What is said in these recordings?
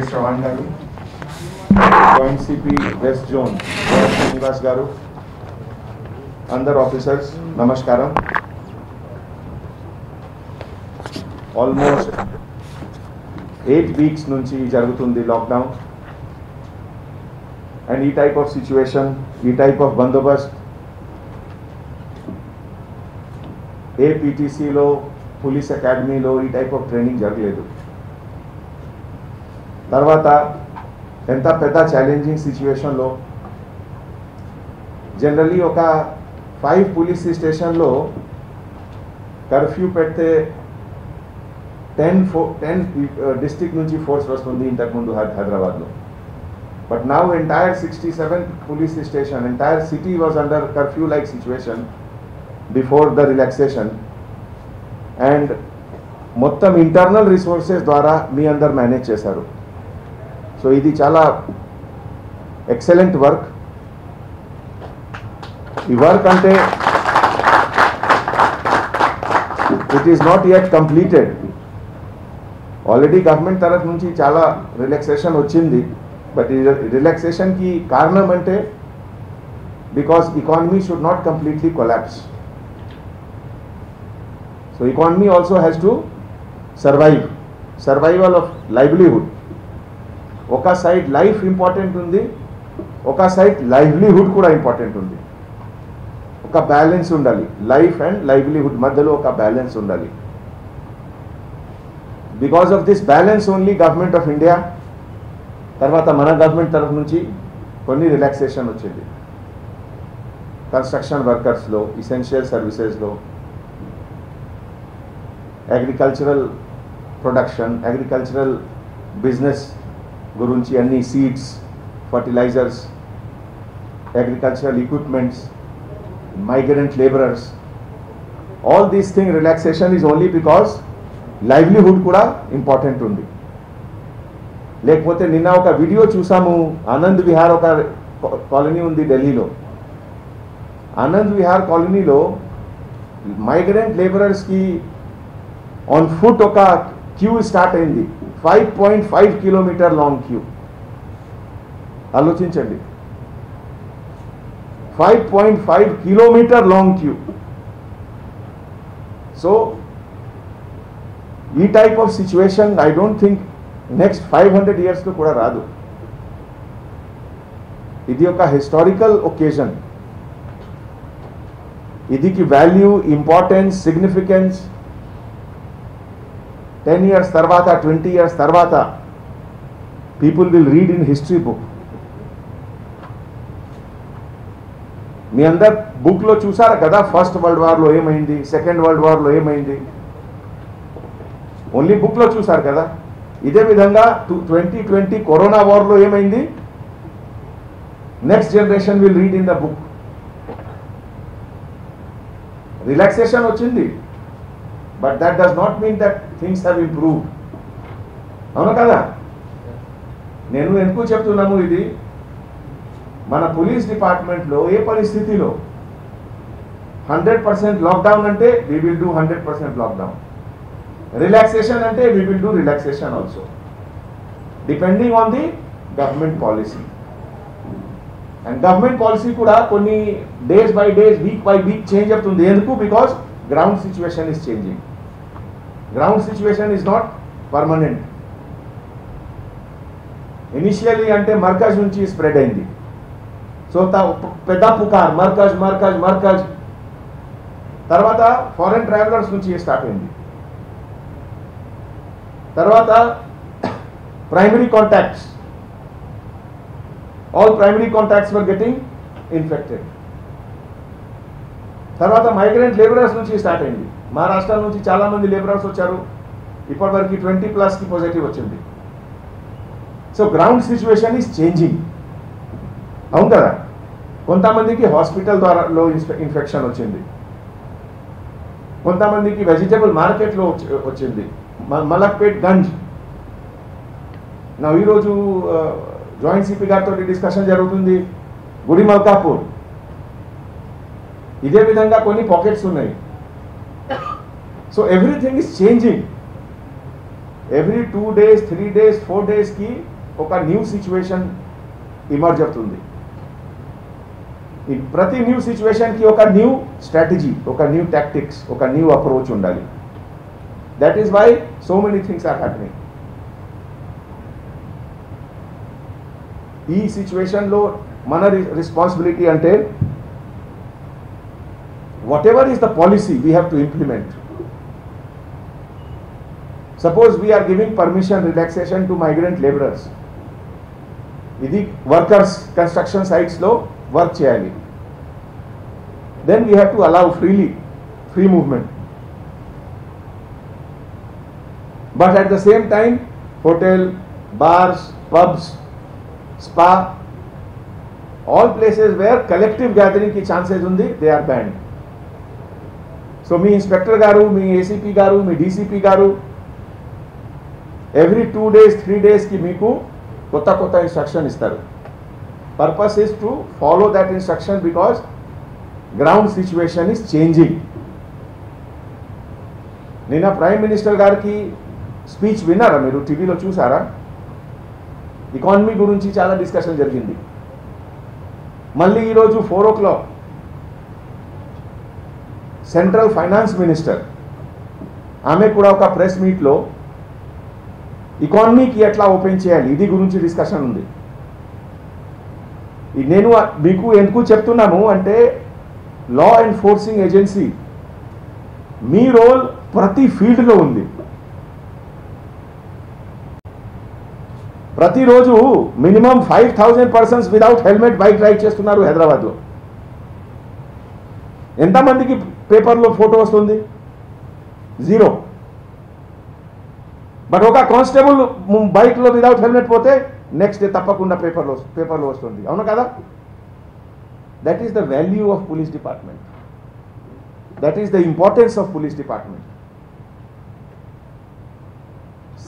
K S Chauhan గారు, joint CP west zone Srinivas గారు, అందరు ఆఫీసర్స్ నమస్కారం. ఆల్మోస్ట్ 8 weeks నుంచి జరుగుతుంది లాక్డౌన్. అండ్ ఈ టైప్ ఆఫ్ సిచ్యువేషన్, ఈ టైప్ ఆఫ్ బందోబస్త్ ఏ పీటీసీలో, పోలీస్ అకాడమీలో ఈ టైప్ ఆఫ్ ట్రైనింగ్ జరగలేదు. తర్వాత ఎంత పెద్ద ఛాలెంజింగ్ సిచ్యువేషన్లో జనరల్లీ ఒక 5 పోలీస్ స్టేషన్లో కర్ఫ్యూ పెడితే 10 డిస్ట్రిక్ట్ నుంచి ఫోర్స్ వస్తుంది ఇంతకుముందు హైదరాబాద్లో. But now entire 67 police station, entire city was under curfew like situation before the relaxation. And మొత్తం ఇంటర్నల్ రిసోర్సెస్ ద్వారా మీ అందరు మేనేజ్ చేశారు. సో ఇది చాలా ఎక్సలెంట్ వర్క్. ఈ వర్క్ అంటే it is not yet completed. Already government తరఫు నుంచి చాలా రిలాక్సేషన్ వచ్చింది. బట్ ఈ రిలాక్సేషన్కి కారణం అంటే because economy should not completely collapse. So economy also has to survive. Survival of livelihood. ఒక సైడ్ లైఫ్ ఇంపార్టెంట్ ఉంది, ఒక సైడ్ లైవ్లీహుడ్ కూడా ఇంపార్టెంట్ ఉంది. ఒక బ్యాలెన్స్ ఉండాలి. లైఫ్ అండ్ లైవ్లీహుడ్ మధ్యలో ఒక బ్యాలెన్స్ ఉండాలి. Because of this balance only government of India తర్వాత మన గవర్నమెంట్ తరఫు నుంచి కొన్ని రిలాక్సేషన్ వచ్చింది. కన్స్ట్రక్షన్ వర్కర్స్లో, ఇసెన్షియల్ సర్వీసెస్లో, అగ్రికల్చరల్ ప్రొడక్షన్, అగ్రికల్చరల్ బిజినెస్ గురించి అన్ని seeds, fertilizers, agricultural equipments, migrant laborers, all these things relaxation is only because livelihood కూడా ఇంపార్టెంట్ ఉంది. లేకపోతే నిన్న ఒక వీడియో చూసాము, ఆనంద్ విహార్ ఒక కాలనీ ఉంది ఢిల్లీలో. ఆనంద్ విహార్ కాలనీలో మైగ్రెంట్ లేబరర్స్కి ఆన్ ఫుట్ ఒక క్యూ స్టార్ట్ అయింది. 5.5 kilometer లాంగ్ క్యూ. ఆలోచించండి, 5.5 kilometer long queue. So ఈ type of situation I don't think next 500 years లో కూడా రాదు. ఇది ఒక హిస్టారికల్ ఒకేజన్. ఇదికి వాల్యూ, ఇంపార్టెన్స్, సిగ్నిఫికెన్స్ 10 years తర్వాత, 20 years తర్వాత people will read in history book. మీ అందరు బుక్లో చూసారు కదా, ఫస్ట్ వరల్డ్ వార్లో ఏమైంది, సెకండ్ వరల్డ్ వార్లో ఏమైంది, ఓన్లీ బుక్లో చూసారు కదా. ఇదే విధంగా 2020 కరోనా వార్లో ఏమైంది, next generation will read in the book. Relaxation వచ్చింది, but that does not mean that things have improved. అవును కదా? నేను ఎందుకు చెప్తున్నాము ఇది, మన పోలీస్ డిపార్ట్మెంట్లో ఏ పరిస్థితిలో 100% లాక్డౌన్ అంటే we will do 100% lockdown. Relaxation అంటే we will do relaxation also, depending on the government policy. And government policy కూడా కొన్ని days by days, week by week change అవుతుంది. ఎందుకు? Because ground situation is changing. Ground situation is not permanent. Initially అంటే మర్కజ్ నుంచి spread అయింది. So పెద్ద పుకార్, మర్కజ్ మర్కజ్ మర్కజ్. తర్వాత foreign travellers నుంచి స్టార్ట్ అయింది. తర్వాత primary contacts, all primary contacts వర్ గెటింగ్ ఇన్ఫెక్టెడ్. తర్వాత మైగ్రెంట్ లేబరర్స్ నుంచి స్టార్ట్ అయింది. మహారాష్ట్ర నుంచి చాలా మంది లేబరర్స్ వచ్చారు. ఇప్పటివరకు 20+ పాజిటివ్ వచ్చింది. So ground situation is changing. అవును కదా? కొంతమందికి హాస్పిటల్ ద్వారాలో ఇన్ఫెక్షన్ వచ్చింది, కొంతమందికి వెజిటబుల్ మార్కెట్లో వచ్చింది, మలక్పేట్ గంజ్. నా ఈరోజు జాయింట్ సిపి గారితో డిస్కషన్ జరుగుతుంది, గుడి మల్కాపూర్. ఇదే విధంగా కొన్ని పాకెట్స్ ఉన్నాయి. So everything is changing. Every 2 days, 3 days, 4 days की ఒక న్యూ సిచ్యువేషన్ ఇమర్జ్ అవుతుంది. ఈ ప్రతి న్యూ సిచ్యువేషన్కి ఒక న్యూ స్ట్రాటజీ, ఒక న్యూ టాక్టిక్స్, ఒక న్యూ అప్రోచ్ ఉండాలి. That is why so many things are happening. ఈ సిచ్యువేషన్లో మన రెస్పాన్సిబిలిటీ అంటే whatever is the policy we have to implement. Suppose we are giving permission relaxation to migrant laborers. Idi workers construction sites lo work cheyali. Then we have to allow free movement. But at the same time, hotel, bars, pubs, spa, all places where collective gathering ki chances undi, they are banned. So me inspector గారు, మీ ACP గారు, మీ DCP గారు every 2 days 3 daysకి మీకు కొత్త instruction ఇస్తారు. Purpose is to follow that instruction because ground situation is changing. నిన్న prime minister గారికి speech విన్నారా మీరు? టీవీలో చూసారా? ఎకానమీ గురించి చాలా డిస్కషన్ జరిగింది. మళ్ళీ ఈరోజు 4 o'clock సెంట్రల్ ఫైనాన్స్ మినిస్టర్ ఆమె కూడా ఒక ప్రెస్ మీట్లో ఎకానమీకి ఎట్లా ఓపెన్ చేయాలి ఇది గురించి డిస్కషన్ ఉంది. నేను మీకు ఎందుకు చెప్తున్నాను అంటే లా ఎన్ఫోర్సింగ్ ఏజెన్సీ మీ రోల్ ప్రతి ఫీల్డ్లో ఉంది. ప్రతిరోజు minimum 5,000 persons without helmet bike ride చేస్తున్నారు హైదరాబాద్లో. ఎంతమందికి పేపర్లో ఫోటో వస్తుంది? 0. బట్ ఒక కానిస్టేబుల్ బైక్లో వితౌట్ హెల్మెట్ పోతే నెక్స్ట్ డే తప్పకుండా పేపర్లో వస్తుంది. అవును కదా? That is the value of police department. That is the importance of police department.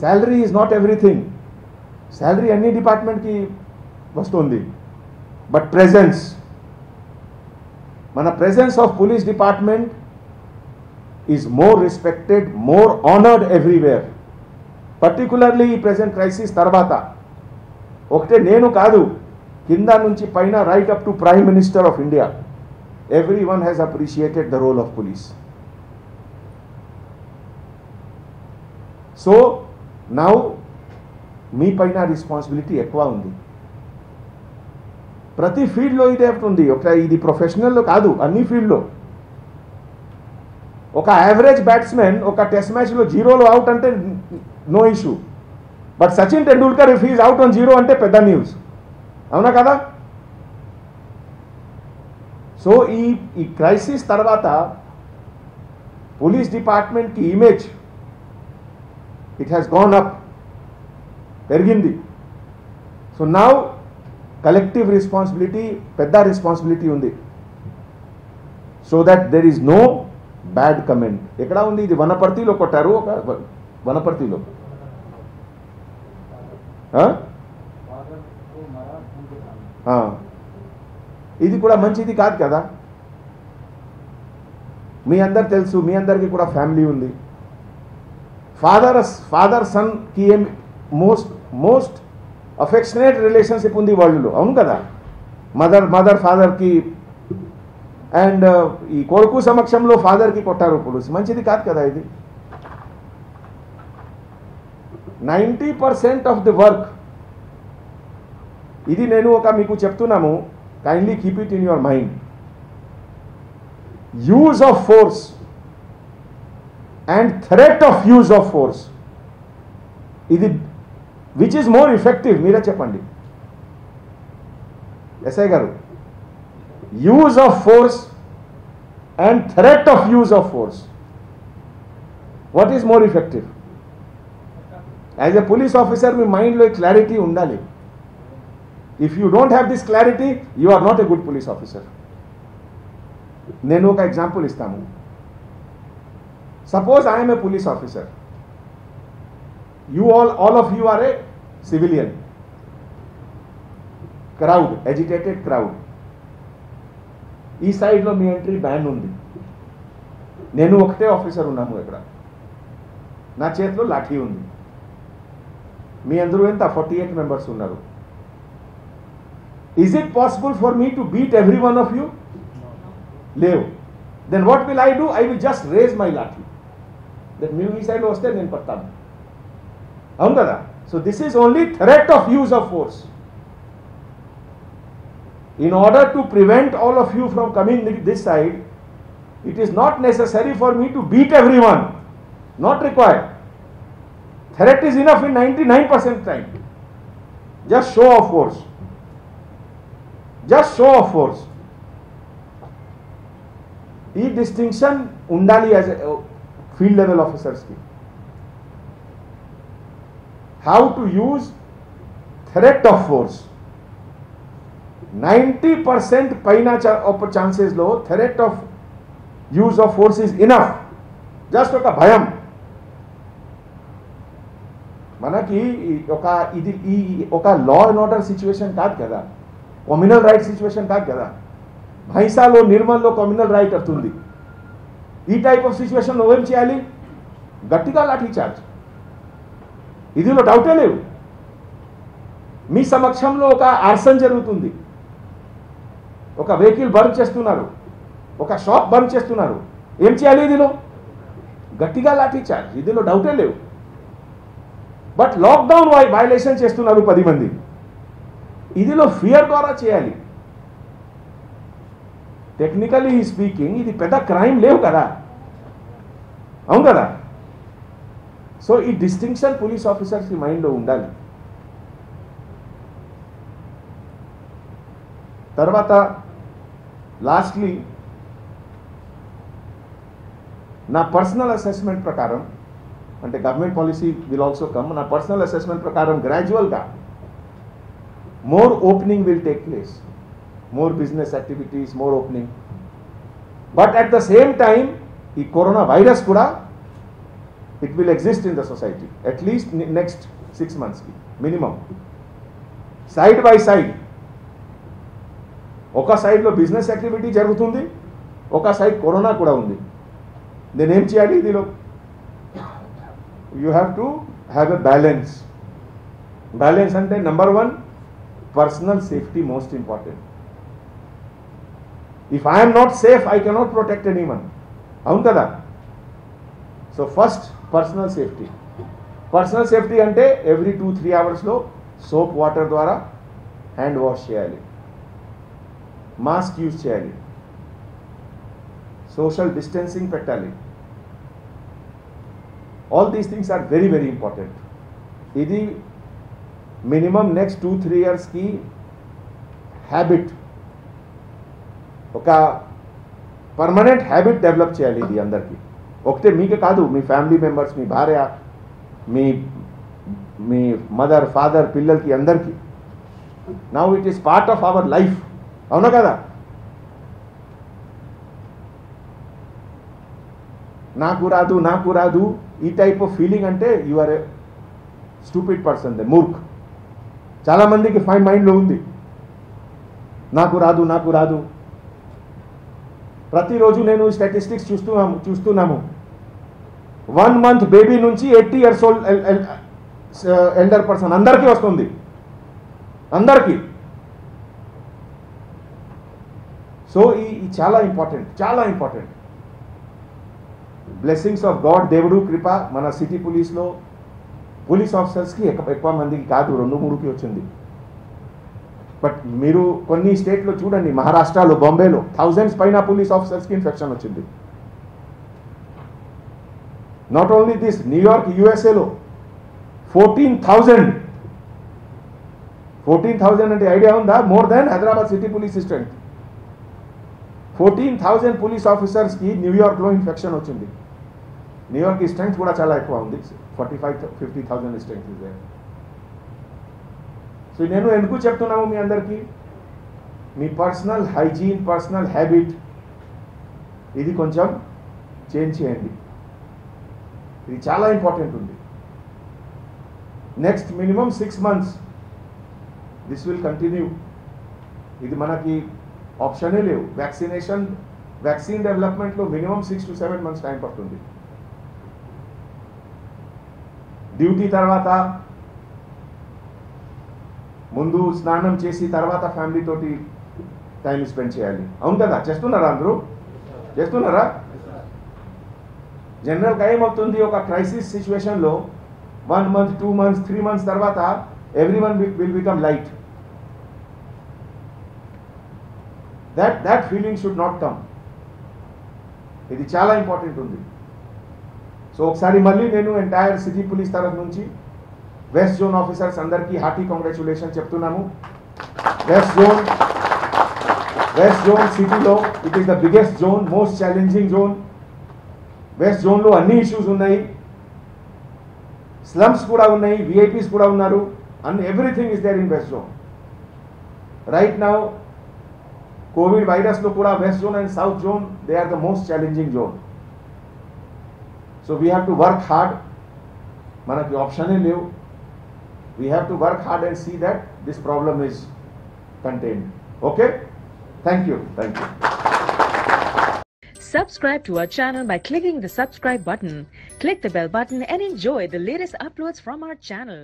Salary is not everything. Salary అన్ని డిపార్ట్మెంట్కి వస్తుంది. బట్ ప్రెజెన్స్, మన presence of police department is more respected, more honoured everywhere. Particularly ఈ present crisis తర్వాత ఒకటే నేను కాదు, కింద నుంచి పైన right up to prime minister of India, every one has appreciated the role of police. So now మీ పైన రెస్పాన్సిబిలిటీ ఎక్కువ ఉంది. ప్రతి ఫీల్డ్లో ఇదే ఉంది. ఇది ప్రొఫెషనల్లో కాదు, అన్ని ఫీల్డ్లో. ఒక యావరేజ్ బ్యాట్స్మెన్ ఒక టెస్ట్ మ్యాచ్లో 0లో అవుట్ అంటే no issue. But Sachin Tendulkar if he's out on 0 అంటే పెద్ద న్యూస్. అవునా కదా? సో ఈ క్రైసిస్ తర్వాత పోలీస్ డిపార్ట్మెంట్కి image it has gone up, పెరిగింది. సో నౌ కలెక్టివ్ రెస్పాన్సిబిలిటీ, పెద్ద రెస్పాన్సిబిలిటీ ఉంది. So that there is no bad comment. ఎక్కడ ఉంది? ఇది వనపర్తిలో కొట్టారు. ఒక వనపర్తిలో ఇది కూడా మంచిది కాదు కదా. మీ అందరు తెలుసు, మీ అందరికీ కూడా ఫ్యామిలీ ఉంది. ఫాదర్ సన్కి ఏం మోస్ట్ అఫెక్షనేట్ రిలేషన్షిప్ ఉంది వాళ్ళలో. అవును కదా? మదర్ ఫాదర్కి, అండ్ ఈ కొడుకు సమక్షంలో ఫాదర్కి కొట్టారు పోలీసు. మంచిది కాదు కదా ఇది. 90% ఆఫ్ ది వర్క్ ఇది నేను మీకు చెప్తున్నాము. Kindly keep it in your mind. Use of force and threat of use of force, ఇది విచ్ ఈజ్ మోర్ ఎఫెక్టివ్? మీరే చెప్పండి ఎస్ఐ గారు. Use of force and threat of use of force, what is more effective? As a police officer మీ మైండ్లో clarity ఉండాలి. If you don't have this clarity you are not a good police officer. నేను ఒక example ఇస్తాను. Suppose I am a police officer, you all of you are a civilian. Crowd, agitated crowd. ఈ సైడ్లో మీ entry ban ఉంది. నేను ఒకటే officer ఉన్నాము ఇక్కడ. నా చేతిలో లాఠీ ఉంది. మీ అందరూ ఎంత 48 మెంబర్స్ ఉన్నారు. Is it possible for me to beat every one of you? లేవు. Then what will I do? I will just raise my lathi. Then మీరు ఈ సైడ్ వస్తే నేను పడతాను. అవును కదా? So this is only threat of use of force. In order to prevent all of you from coming this side, it is not necessary for me to beat everyone. Not required. Threat is enough in 99% time. Just show of force. Just show of force. ఈ distinction ఉండాలి as field level ఆఫీసర్స్కి. How to use threat of force. 90% పైన ఛాన్సెస్లో threat of use of force is enough. Just ఒక భయం. మనకి ఒక law and order situation కాదు కదా, కమ్యూనల్ రైట్ సిచ్యువేషన్ కాదు కదా. భైసాలో నిర్మల్లో కమ్యూనల్ రైట్ అవుతుంది. ఈ టైప్ ఆఫ్ సిచ్యువేషన్లో ఏం చేయాలి? గట్టిగా లాఠీ చార్జ్. ఇదిలో డౌటే లేవు. మీ సమక్షంలో ఒక ఆర్సన్ జరుగుతుంది, ఒక వెహికల్ బర్న్ చేస్తున్నారు, ఒక షాప్ బర్న్ చేస్తున్నారు. ఏం చేయాలి? ఇదిలో గట్టిగా లాఠీ చార్జ్. ఇదిలో డౌటే లేవు. బట్ లాక్డౌన్ వైలేషన్ చేస్తున్నారు 10 మంది. ఇదిలో ఫియర్ ద్వారా చేయాలి. టెక్నికలీ స్పీకింగ్ ఇది పెద్ద క్రైమ్ లేవు కదా, అవును కదా. సో ఈ డిస్టింక్షన్ పోలీస్ ఆఫీసర్స్ మైండ్లో ఉండాలి. తర్వాత లాస్ట్లీ నా పర్సనల్ అసెస్మెంట్ ప్రకారం, అంటే government policy will also come, నా పర్సనల్ అసెస్మెంట్ ప్రకారం గ్రాడ్యువల్గా more opening will take place. more business activities, more opening. But at the same time, the coronavirus kuda, it will exist in the society, at least next 6 months minimum. Side by side. Oka side lo business activity jarugutundi, oka side corona kuda undi. Then em cheyali idilo? You have to have a balance. Balance ante number 1, personal safety most important. If I am not safe, I cannot protect anyone. అవును కదా. So first personal safety. Personal safety అంటే every 2-3 అవర్స్లో soap water ద్వారా hand wash చేయాలి, mask use చేయాలి, social distancing పెట్టాలి. All these things are very very important. ఇది minimum next 2-3 ఇయర్స్కి హ్యాబిట్, ఒక పర్మనెంట్ హ్యాబిట్ డెవలప్ చేయాలి ఇది అందరికీ. ఒకటే మీకే కాదు, మీ ఫ్యామిలీ మెంబర్స్, మీ భార్య, మీ మదర్, ఫాదర్, పిల్లలకి, అందరికీ. Now it is part of our life. అవునా కదా? నాకు రాదు ఈ టైప్ ఆఫ్ ఫీలింగ్ అంటే you are a stupid person, దే మూర్ఖ్. చాలామందికి ఫైన్ మైండ్లో ఉంది నాకు రాదు. ప్రతిరోజు నేను స్టాటిస్టిక్స్ చూస్తున్నాము. 1 month బేబీ నుంచి 80 years ఓల్డ్ ఎల్డర్ పర్సన్ అందరికీ వస్తుంది, అందరికీ. సో ఈ చాలా ఇంపార్టెంట్. బ్లెస్సింగ్స్ ఆఫ్ గాడ్, దేవుడు కృప మన సిటీ పోలీస్లో పోలీస్ ఆఫీసర్స్కి ఎక్కువ మందికి కాదు, 2-3కి వచ్చింది. బట్ మీరు కొన్ని స్టేట్లో చూడండి, మహారాష్ట్రలో, బాంబేలో 1000s పైన పోలీస్ ఆఫీసర్స్కి ఇన్ఫెక్షన్ వచ్చింది. నాట్ ఓన్లీ దిస్, న్యూయార్క్ యూఎస్ఏలో 14,000 అంటే ఐడియా ఉందా? More than Hyderabad city police strength. 14,000 police ఆఫీసర్స్కి న్యూయార్క్లో ఇన్ఫెక్షన్ వచ్చింది. న్యూయార్క్ స్ట్రెంగ్త్ కూడా చాలా ఎక్కువ ఉంది, 45,000-50,000 స్ట్రెంగ్త్ ఇస్ దేర్. సో నేను ఎందుకు చెప్తున్నాము మీ అందరికీ, మీ పర్సనల్ హైజీన్, పర్సనల్ హ్యాబిట్ ఇది కొంచెం చేంజ్ చేయండి. ఇది చాలా ఇంపార్టెంట్ ఉంది. Next minimum 6 months this will continue. ఇది మనకి ఆప్షనే లేవు. వ్యాక్సిన్ డెవలప్మెంట్లో మినిమం 6 to 7 months టైం పడుతుంది. డ్యూటీ తర్వాత ముందు స్నానం చేసి తర్వాత ఫ్యామిలీ తోటి టైం స్పెండ్ చేయాలి. అవును కదా? చేస్తున్నారా అందరూ? చేస్తున్నారా? జనరల్గా ఏమవుతుంది, ఒక క్రైసిస్ సిచ్యువేషన్లో 1 month 2 months 3 months తర్వాత everyone will become light. That feeling should not come. ఇది చాలా ఇంపార్టెంట్ ఉంది. సో ఒకసారి మళ్ళీ నేను ఎంటైర్ సిటీ పోలీస్ తరఫు నుంచి వెస్ట్ జోన్ ఆఫీసర్స్ అందరికీ హార్టీ కంగ్రాచులేషన్ చెప్తున్నాము. వెస్ట్ జోన్ సిటీలో it is the biggest zone, most challenging zone. West జోన్లో అన్ని ఇష్యూస్ ఉన్నాయి, స్లమ్స్ కూడా ఉన్నాయి, విఐపీస్ కూడా ఉన్నారు, and everything is there in west zone. Right now covid వైరస్లో కూడా west zone and south zone they are the most challenging zone. So we have to work hard. మనకి ఆప్షనే లేవు. We have to work hard and see that this problem is contained. Okay, thank you. Subscribe to our channel by clicking the subscribe button. Click the bell button and enjoy the latest uploads from our channel.